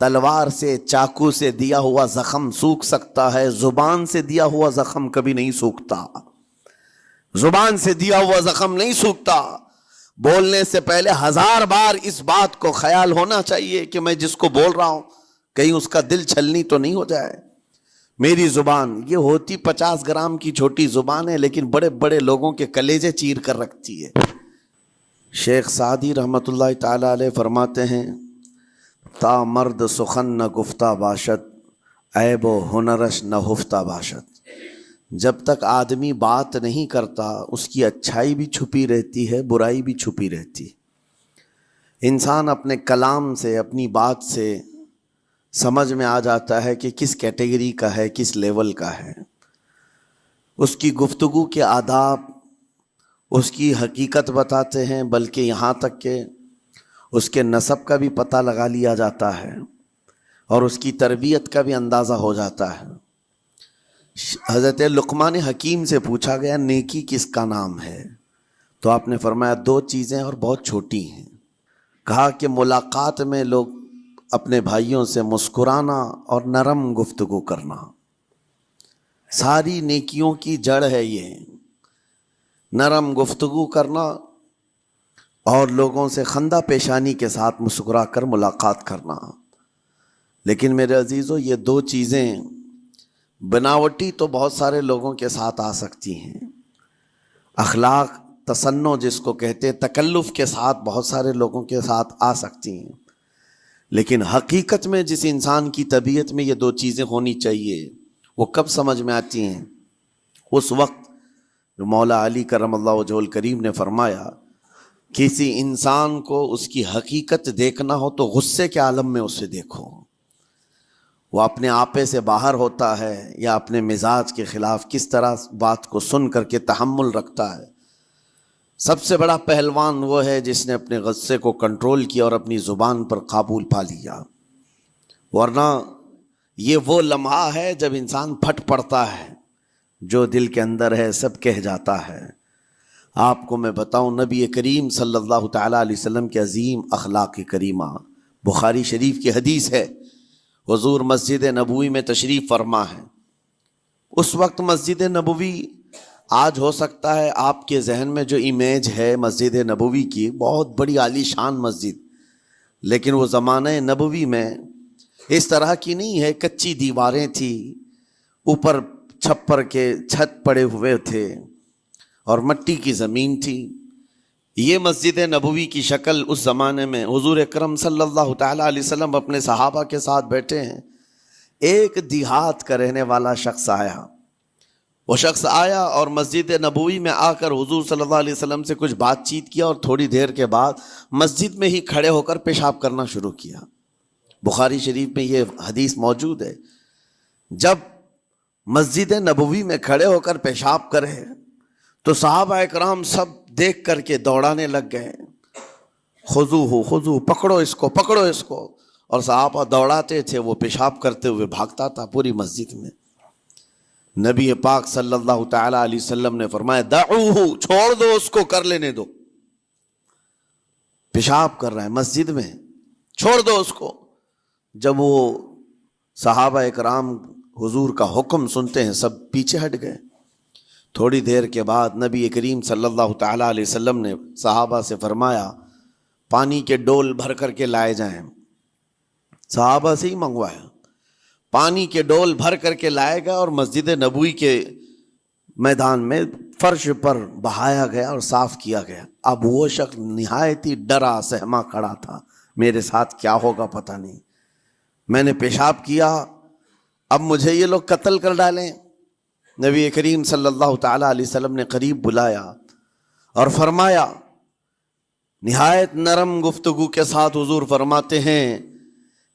تلوار سے چاقو سے دیا ہوا زخم سوکھ سکتا ہے، زبان سے دیا ہوا زخم کبھی نہیں سوکھتا، زبان سے دیا ہوا زخم نہیں سوکھتا۔ بولنے سے پہلے 1000 بار اس بات کو خیال ہونا چاہیے کہ میں جس کو بول رہا ہوں کہیں اس کا دل چھلنی تو نہیں ہو جائے۔ میری زبان یہ ہوتی 50 گرام کی چھوٹی زبان ہے، لیکن بڑے بڑے لوگوں کے کلیجے چیر کر رکھتی ہے۔ شیخ سعدی رحمت اللہ تعالی علیہ فرماتے ہیں، تا مرد سخن نہ گفتہ باشد، عیب و ہنرش نہ ہفتہ باشد۔ جب تک آدمی بات نہیں کرتا اس کی اچھائی بھی چھپی رہتی ہے، برائی بھی چھپی رہتی ہے۔ انسان اپنے کلام سے، اپنی بات سے سمجھ میں آ جاتا ہے کہ کس کیٹیگری کا ہے، کس لیول کا ہے۔ اس کی گفتگو کے آداب اس کی حقیقت بتاتے ہیں، بلکہ یہاں تک کہ اس کے نسب کا بھی پتہ لگا لیا جاتا ہے اور اس کی تربیت کا بھی اندازہ ہو جاتا ہے۔ حضرت لقمان حکیم سے پوچھا گیا نیکی کس کا نام ہے، تو آپ نے فرمایا 2 چیزیں اور بہت چھوٹی ہیں۔ کہا کہ ملاقات میں لوگ اپنے بھائیوں سے مسکرانا اور نرم گفتگو کرنا، ساری نیکیوں کی جڑ ہے یہ، نرم گفتگو کرنا اور لوگوں سے خندہ پیشانی کے ساتھ مسکرا کر ملاقات کرنا۔ لیکن میرے عزیزو، یہ 2 چیزیں بناوٹی تو بہت سارے لوگوں کے ساتھ آ سکتی ہیں، اخلاق تصنع جس کو کہتے ہیں، تکلف کے ساتھ بہت سارے لوگوں کے ساتھ آ سکتی ہیں، لیکن حقیقت میں جس انسان کی طبیعت میں یہ 2 چیزیں ہونی چاہیے وہ کب سمجھ میں آتی ہیں؟ اس وقت جو مولا علی کرم اللہ وجہہ الکریم نے فرمایا کسی انسان کو اس کی حقیقت دیکھنا ہو تو غصے کے عالم میں اسے دیکھو، وہ اپنے آپے سے باہر ہوتا ہے یا اپنے مزاج کے خلاف کس طرح بات کو سن کر کے تحمل رکھتا ہے۔ سب سے بڑا پہلوان وہ ہے جس نے اپنے غصے کو کنٹرول کیا اور اپنی زبان پر قابو پا لیا، ورنہ یہ وہ لمحہ ہے جب انسان پھٹ پڑتا ہے، جو دل کے اندر ہے سب کہہ جاتا ہے۔ آپ کو میں بتاؤں، نبی کریم صلی اللہ تعالیٰ علیہ وسلم کے عظیم اخلاق کریمہ، بخاری شریف کی حدیث ہے، حضور مسجد نبوی میں تشریف فرما ہے۔ اس وقت مسجد نبوی، آج ہو سکتا ہے آپ کے ذہن میں جو امیج ہے مسجد نبوی کی، بہت بڑی عالی شان مسجد، لیکن وہ زمانہ نبوی میں اس طرح کی نہیں ہے، کچی دیواریں تھی، اوپر چھپر کے چھت پڑے ہوئے تھے اور مٹی کی زمین تھی۔ یہ مسجد نبوی کی شکل اس زمانے میں حضور اکرم صلی اللہ تعالیٰ علیہ وسلم اپنے صحابہ کے ساتھ بیٹھے ہیں، ایک دیہات کا رہنے والا شخص آیا، وہ شخص آیا اور مسجد نبوی میں آ کر حضور صلی اللہ علیہ وسلم سے کچھ بات چیت کیا اور تھوڑی دیر کے بعد مسجد میں ہی کھڑے ہو کر پیشاب کرنا شروع کیا۔ بخاری شریف میں یہ حدیث موجود ہے، جب مسجد نبوی میں کھڑے ہو کر پیشاب کرے تو صحابہ اکرام سب دیکھ کر کے دوڑانے لگ گئے، خذوہ خذوہ، پکڑو اس کو، پکڑو اس کو، اور صحابہ دوڑاتے تھے، وہ پیشاب کرتے ہوئے بھاگتا تھا پوری مسجد میں۔ نبی پاک صلی اللہ تعالیٰ علیہ وسلم نے فرمایا دعوہ، چھوڑ دو اس کو، کر لینے دو، پیشاب کر رہا ہے مسجد میں، چھوڑ دو اس کو۔ جب وہ صحابہ اکرام حضور کا حکم سنتے ہیں سب پیچھے ہٹ گئے۔ تھوڑی دیر کے بعد نبی کریم صلی اللہ تعالیٰ علیہ وسلم نے صحابہ سے فرمایا پانی کے ڈول بھر کر کے لائے جائیں۔ صحابہ سے ہی منگوایا، پانی کے ڈول بھر کر کے لائے گئے اور مسجد نبوی کے میدان میں فرش پر بہایا گیا اور صاف کیا گیا۔ اب وہ شخص نہایت ہی ڈرا سہما کھڑا تھا، میرے ساتھ کیا ہوگا پتہ نہیں، میں نے پیشاب کیا، اب مجھے یہ لوگ قتل کر ڈالیں۔ نبی کریم صلی اللہ تعالیٰ علیہ وسلم نے قریب بلایا اور فرمایا، نہایت نرم گفتگو کے ساتھ حضور فرماتے ہیں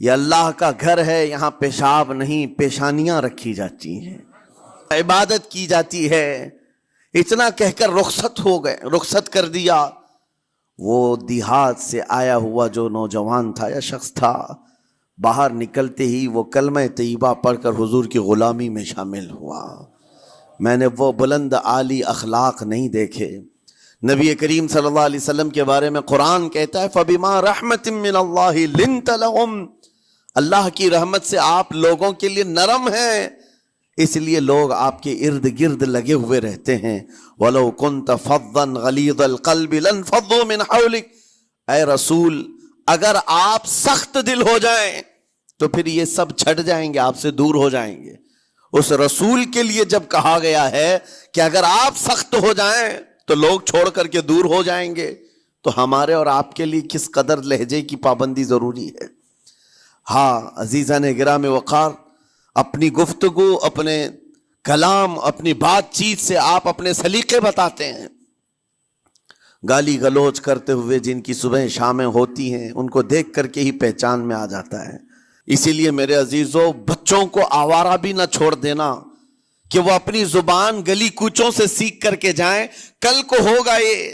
یہ اللہ کا گھر ہے، یہاں پیشاب نہیں پیشانیاں رکھی جاتی ہیں، عبادت کی جاتی ہے۔ اتنا کہہ کر رخصت ہو گئے، رخصت کر دیا۔ وہ دیہات سے آیا ہوا جو نوجوان تھا یا شخص تھا، باہر نکلتے ہی وہ کلمہ طیبہ پڑھ کر حضور کی غلامی میں شامل ہوا۔ میں نے وہ بلند عالی اخلاق نہیں دیکھے۔ نبی کریم صلی اللہ علیہ وسلم کے بارے میں قرآن کہتا ہے فَبِمَا رَحْمَةٍ مِّنَ اللَّهِ لِنْتَ لَهُمْ، اللہ کی رحمت سے آپ لوگوں کے لیے نرم ہیں، اس لیے لوگ آپ کے ارد گرد لگے ہوئے رہتے ہیں۔ وَلَوْ كُنْتَ فَظًّا غَلِيظَ الْقَلْبِ لَانفَضُّوا مِنْ حَوْلِكَ، اے رسول اگر آپ سخت دل ہو جائیں تو پھر یہ سب چھٹ جائیں گے، آپ سے دور ہو جائیں گے۔ اس رسول کے لیے جب کہا گیا ہے کہ اگر آپ سخت ہو جائیں تو لوگ چھوڑ کر کے دور ہو جائیں گے، تو ہمارے اور آپ کے لیے کس قدر لہجے کی پابندی ضروری ہے۔ ہاں عزیزان گرام وقار، اپنی گفتگو، اپنے کلام، اپنی بات چیت سے آپ اپنے سلیقے بتاتے ہیں۔ گالی گلوچ کرتے ہوئے جن کی صبح شامیں ہوتی ہیں ان کو دیکھ کر کے ہی پہچان میں آ جاتا ہے۔ اسی لیے میرے عزیزو، بچوں کو آوارہ بھی نہ چھوڑ دینا کہ وہ اپنی زبان گلی کوچوں سے سیکھ کر کے جائیں۔ کل کو ہوگا یہ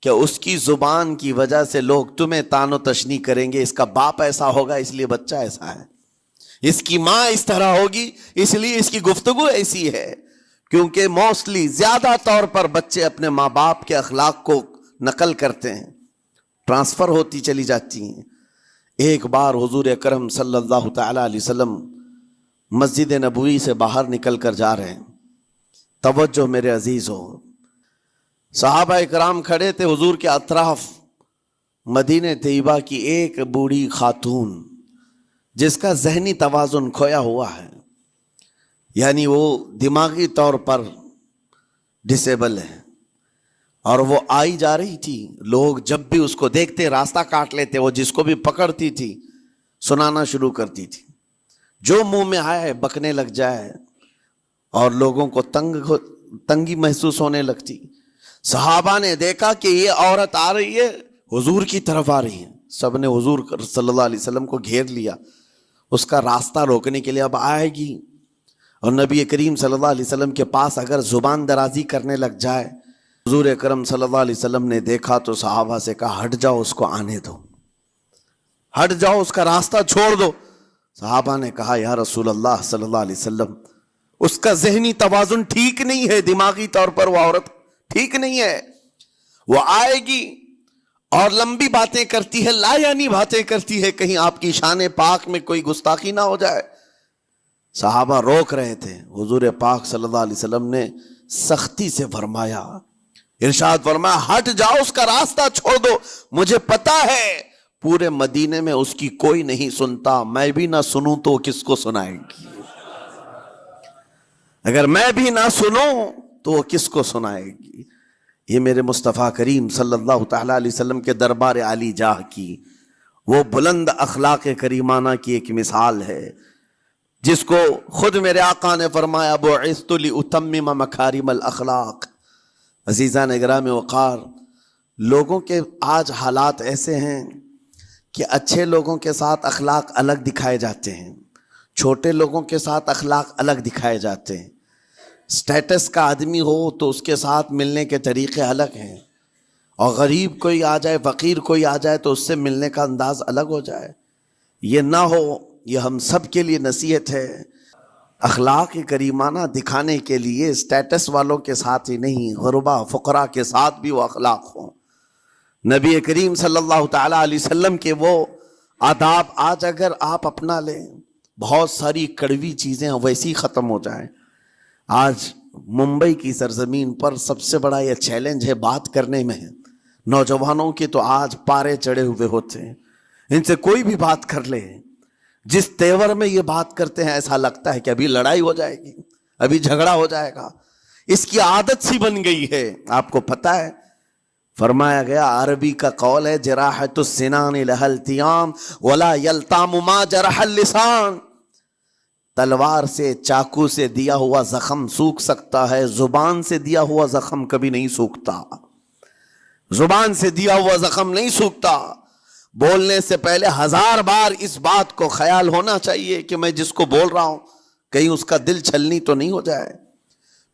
کہ اس کی زبان کی وجہ سے لوگ تمہیں تان و تشنی کریں گے، اس کا باپ ایسا ہوگا اس لیے بچہ ایسا ہے، اس کی ماں اس طرح ہوگی اس لیے اس کی گفتگو ایسی ہے۔ کیونکہ موسٹلی زیادہ طور پر بچے اپنے ماں باپ کے اخلاق کو نقل کرتے ہیں، ٹرانسفر ہوتی چلی جاتی ہیں۔ ایک بار حضور اکرم صلی اللہ تعالی علیہ وسلم مسجد نبوی سے باہر نکل کر جا رہے ہیں۔ توجہ میرے عزیز ہو، صحابہ اکرام کھڑے تھے حضور کے اطراف۔ مدینہ طیبہ کی ایک بوڑھی خاتون جس کا ذہنی توازن کھویا ہوا ہے، یعنی وہ دماغی طور پر ڈسیبل ہے، اور وہ آئی جا رہی تھی۔ لوگ جب بھی اس کو دیکھتے راستہ کاٹ لیتے، وہ جس کو بھی پکڑتی تھی سنانا شروع کرتی تھی، جو منہ میں آئے بکنے لگ جائے، اور لوگوں کو تنگی محسوس ہونے لگتی۔ صحابہ نے دیکھا کہ یہ عورت آ رہی ہے، حضور کی طرف آ رہی ہے، سب نے حضور صلی اللہ علیہ وسلم کو گھیر لیا، اس کا راستہ روکنے کے لیے اب آئے گی۔ اور نبی کریم صلی اللہ علیہ وسلم کے پاس اگر زبان درازی کرنے لگ جائے، حضور اکرم صلی اللہ علیہ وسلم نے دیکھا تو صحابہ سے کہا ہٹ جاؤ، اس کو آنے دو، ہٹ جاؤ، اس کا راستہ چھوڑ دو۔ صحابہ نے کہا یا رسول اللہ صلی اللہ علیہ وسلم، اس کا ذہنی توازن ٹھیک نہیں ہے، دماغی طور پر وہ عورت ٹھیک نہیں ہے، وہ آئے گی اور لمبی باتیں کرتی ہے، لا یعنی باتیں کرتی ہے، کہیں آپ کی شان پاک میں کوئی گستاخی نہ ہو جائے۔ صحابہ روک رہے تھے، حضور پاک صلی اللہ علیہ وسلم نے سختی سے فرمایا، ارشاد فرمایا ہٹ جاؤ، اس کا راستہ چھوڑ دو، مجھے پتا ہے پورے مدینے میں اس کی کوئی نہیں سنتا، میں بھی نہ سنوں تو کس کو سنائے گی، اگر میں بھی نہ سنوں تو وہ کس کو سنائے گی۔ یہ میرے مصطفیٰ کریم صلی اللہ تعالی علیہ وسلم کے دربار عالی جاہ کی وہ بلند اخلاق کریمانہ کی ایک مثال ہے، جس کو خود میرے آقا نے فرمایا بعثت لأتمم مکارم الاخلاق۔ عزیزان گرامی وقار، لوگوں کے آج حالات ایسے ہیں کہ اچھے لوگوں کے ساتھ اخلاق الگ دکھائے جاتے ہیں، چھوٹے لوگوں کے ساتھ اخلاق الگ دکھائے جاتے ہیں۔ سٹیٹس کا آدمی ہو تو اس کے ساتھ ملنے کے طریقے الگ ہیں، اور غریب کوئی آ جائے، فقیر کوئی آ جائے تو اس سے ملنے کا انداز الگ ہو جائے۔ یہ نہ ہو، یہ ہم سب کے لیے نصیحت ہے۔ اخلاق کریمانہ دکھانے کے لیے سٹیٹس والوں کے ساتھ ہی نہیں، غربا فقراء کے ساتھ بھی وہ اخلاق ہوں۔ نبی کریم صلی اللہ تعالی علیہ وسلم کے وہ آداب آج اگر آپ اپنا لیں، بہت ساری کڑوی چیزیں ویسی ختم ہو جائیں۔ آج ممبئی کی سرزمین پر سب سے بڑا یہ چیلنج ہے بات کرنے میں ہے، نوجوانوں کے تو آج پارے چڑھے ہوئے ہوتے ہیں، ان سے کوئی بھی بات کر لے، جس تیور میں یہ بات کرتے ہیں ایسا لگتا ہے کہ ابھی لڑائی ہو جائے گی، ابھی جھگڑا ہو جائے گا، اس کی عادت سی بن گئی ہے۔ آپ کو پتہ ہے فرمایا گیا، عربی کا قول ہے جراحت السنان لها التیام ولا یلتام ما جرح اللسان، تلوار سے، چاقو سے دیا ہوا زخم سوکھ سکتا ہے، زبان سے دیا ہوا زخم کبھی نہیں سوکھتا، زبان سے دیا ہوا زخم نہیں سوکھتا۔ بولنے سے پہلے 1000 بار اس بات کو خیال ہونا چاہیے کہ میں جس کو بول رہا ہوں کہیں اس کا دل چھلنی تو نہیں ہو جائے۔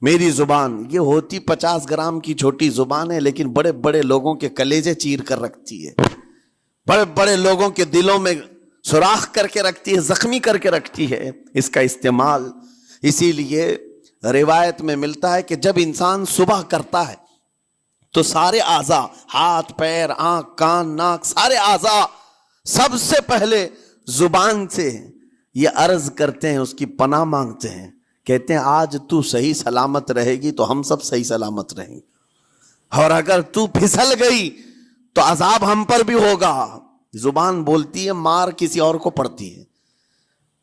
میری زبان یہ ہوتی 50 گرام کی چھوٹی زبان ہے، لیکن بڑے بڑے لوگوں کے کلیجے چیر کر رکھتی ہے، بڑے بڑے لوگوں کے دلوں میں سوراخ کر کے رکھتی ہے، زخمی کر کے رکھتی ہے اس کا استعمال۔ اسی لیے روایت میں ملتا ہے کہ جب انسان صبح کرتا ہے تو سارے اعضاء، ہاتھ، پیر، آنکھ، کان، ناک، سارے اعضاء سب سے پہلے زبان سے یہ عرض کرتے ہیں، اس کی پناہ مانگتے ہیں، کہتے ہیں آج تو صحیح سلامت رہے گی تو ہم سب صحیح سلامت رہیں گے، اور اگر تو پھسل گئی تو عذاب ہم پر بھی ہوگا۔ زبان بولتی ہے، مار کسی اور کو پڑتی ہے،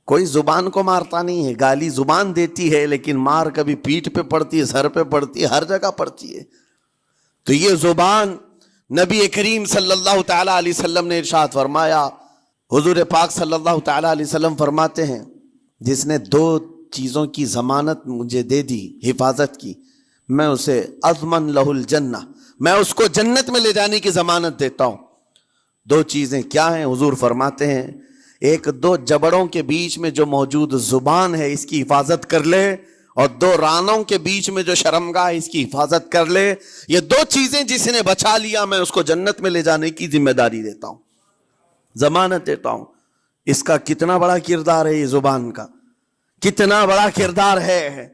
کوئی زبان کو مارتا نہیں ہے، گالی زبان دیتی ہے، لیکن مار کبھی پیٹھ پہ پڑتی ہے، سر پہ پڑتی ہے، ہر جگہ پڑتی ہے۔ تو یہ زبان نبی کریم صلی اللہ تعالی علیہ وسلم نے ارشاد فرمایا، حضور پاک صلی اللہ تعالی علیہ وسلم فرماتے ہیں، جس نے 2 چیزوں کی ضمانت مجھے دے دی، حفاظت کی، میں اسے اضمن لہ الجنہ، میں اس کو جنت میں لے جانے کی ضمانت دیتا ہوں۔ 2 چیزیں کیا ہیں؟ حضور فرماتے ہیں، ایک 2 جبڑوں کے بیچ میں جو موجود زبان ہے اس کی حفاظت کر لے، اور 2 رانوں کے بیچ میں جو شرمگاہ ہے اس کی حفاظت کر لے۔ یہ 2 چیزیں جس نے بچا لیا، میں اس کو جنت میں لے جانے کی ذمہ داری دیتا ہوں، ضمانت دیتا ہوں۔ اس کا کتنا بڑا کردار ہے، یہ زبان کا کتنا بڑا کردار ہے۔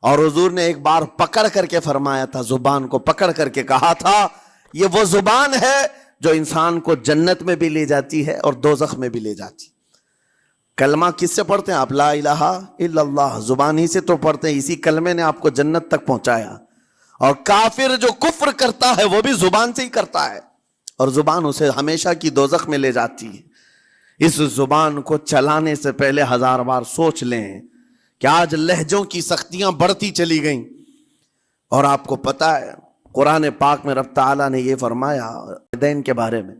اور حضور نے ایک بار پکڑ کر کے فرمایا تھا، زبان کو پکڑ کر کے کہا تھا، یہ وہ زبان ہے جو انسان کو جنت میں بھی لے جاتی ہے اور دوزخ میں بھی لے جاتی ہے۔ کلمہ کس سے پڑھتے ہیں آپ؟ لا الہ الا اللہ، زبان ہی سے تو پڑھتے ہیں، اسی کلمے نے آپ کو جنت تک پہنچایا۔ اور کافر جو کفر کرتا ہے وہ بھی زبان سے ہی کرتا ہے، اور زبان اسے ہمیشہ کی دوزخ میں لے جاتی ہے۔ اس زبان کو چلانے سے پہلے 1000 بار سوچ لیں کہ آج لہجوں کی سختیاں بڑھتی چلی گئیں، اور آپ کو پتہ ہے قرآن پاک میں رب تعالیٰ نے یہ فرمایا والدین کے بارے میں،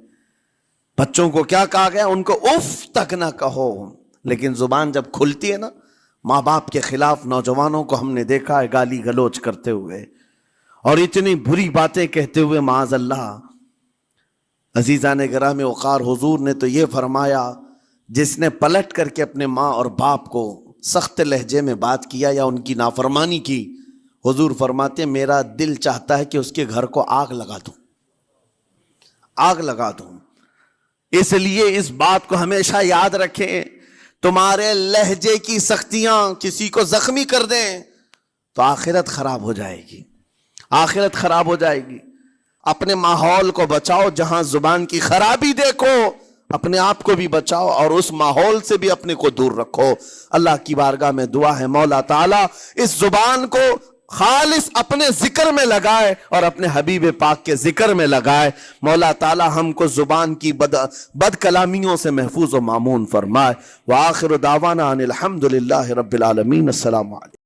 بچوں کو کیا کہا گیا؟ ان کو اف تک نہ کہو۔ لیکن زبان جب کھلتی ہے نا، ماں باپ کے خلاف نوجوانوں کو ہم نے دیکھا ہے گالی گلوچ کرتے ہوئے اور اتنی بری باتیں کہتے ہوئے، معاذ اللہ۔ عزیزان گرامی وقار، حضور نے تو یہ فرمایا، جس نے پلٹ کر کے اپنے ماں اور باپ کو سخت لہجے میں بات کیا یا ان کی نافرمانی کی، حضور فرماتے ہیں میرا دل چاہتا ہے کہ اس کے گھر کو آگ لگا دوں، آگ لگا دوں۔ اس لیے اس بات کو ہمیشہ یاد رکھیں، تمہارے لہجے کی سختیاں کسی کو زخمی کر دیں تو آخرت خراب ہو جائے گی، آخرت خراب ہو جائے گی۔ اپنے ماحول کو بچاؤ، جہاں زبان کی خرابی دیکھو اپنے آپ کو بھی بچاؤ، اور اس ماحول سے بھی اپنے کو دور رکھو۔ اللہ کی بارگاہ میں دعا ہے مولا تعالیٰ اس زبان کو خالص اپنے ذکر میں لگائے اور اپنے حبیب پاک کے ذکر میں لگائے۔ مولا تعالیٰ ہم کو زبان کی بد کلامیوں سے محفوظ و مامون فرمائے۔ وآخر دعوانا ان الحمد للہ رب العالمین۔ السلام علیکم۔